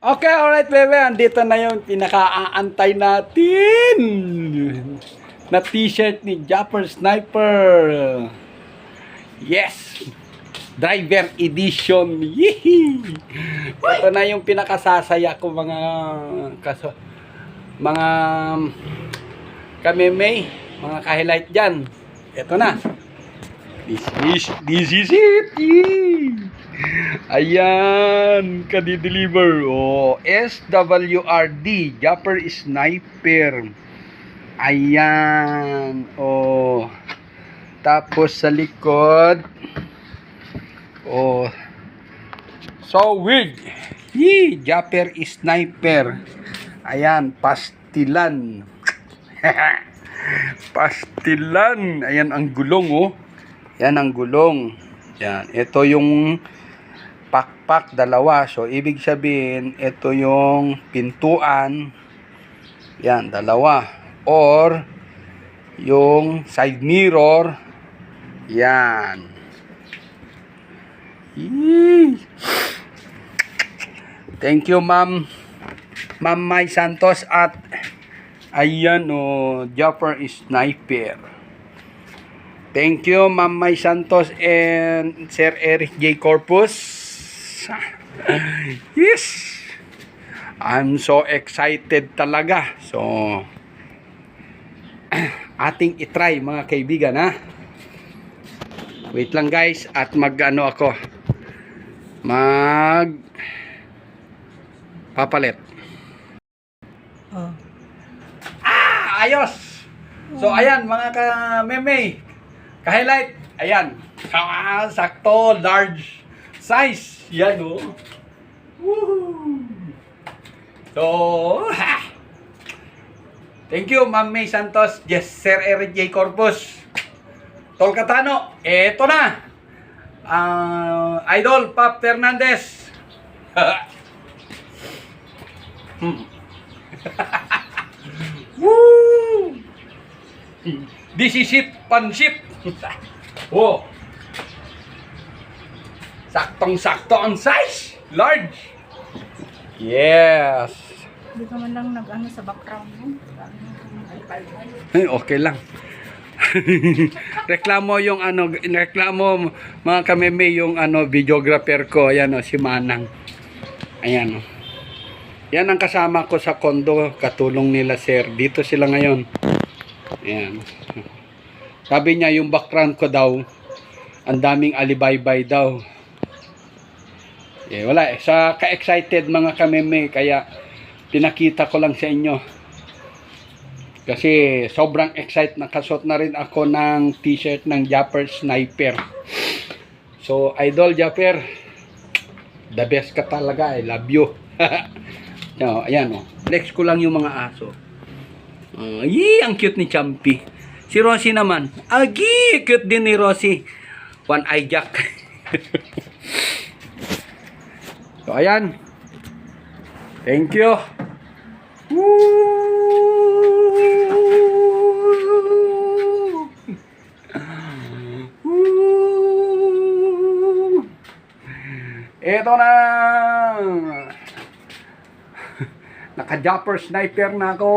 Okay, alright, bebe. Andito na yung pinaka-aantay natin na t-shirt ni Japper Sniper. Yes! Driver Edition. Yee! Ito na yung pinakasasaya ko mga kamemay, mga ka-highlight dyan. Ito na. This is it. Yee! Ayan, kadi-deliver. Oh, SWRD, Japper Sniper. Ayan. Oh. Tapos sa likod. Oh. So weird. Japper Sniper. Ayan, pastilan. Pastilan. Ayan ang gulong, oh. Yan ang gulong. Yan. Ito yung pakpak dalawa. So, ibig sabihin, ito yung pintuan. Yan, dalawa. Or, yung side mirror. Yan. Yee! Thank you, Ma'am Mai Santos at ayan, oh, Japper Sniper. Thank you, Ma'am Mai Santos and Sir Eric J. Corpus. Yes! I'm so excited talaga. So, ating itry mga kaibigan, ha? Wait lang guys, at mag-ano ako. Papalit. Ayos! So, ayan mga ka-meme, ka-highlight. Ayan. Sakto, large size. Yan, oh. Woo! So, thank you, Ma'am May Santos. Yes, Sir Eric J. Corpus. Tol Katano. Eto na. Idol Pap Fernandez. Woo! This is it, pansit. Oh. Saktong-sakto ang size. Large. Yes. Hindi ka man lang nag-ano sa background mo. Okay lang. Reklamo yung reklamo mga kameme yung videographer ko, ayan si Manang. Ayan oh. Yan ang kasama ko sa kondo, katulong nila sir. Dito sila ngayon. Ayan. Sabi niya yung background ko daw, ang daming alibaybay daw. Wala sa ka-excited mga kameme, kaya pinakita ko lang sa inyo. Kasi sobrang excited, nakasuot na rin ako ng t-shirt ng Japper Sniper. So, Idol Japper, the best ka talaga. I love you. So, ayan oh. Flex ko lang yung mga aso. Ang cute ni Champy. Si Rosie naman. Cute din ni Rosie. One eye jack. So, ayan. Thank you. Woo! Ito na. Naka-Japper Sniper na ako.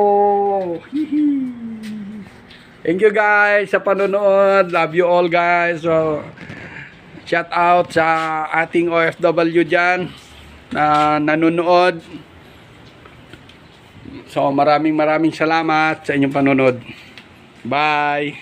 Thank you guys sa panonood. Love you all guys. So, shout out sa ating OFW dyan na nanonood. So maraming salamat sa inyong panonood. Bye!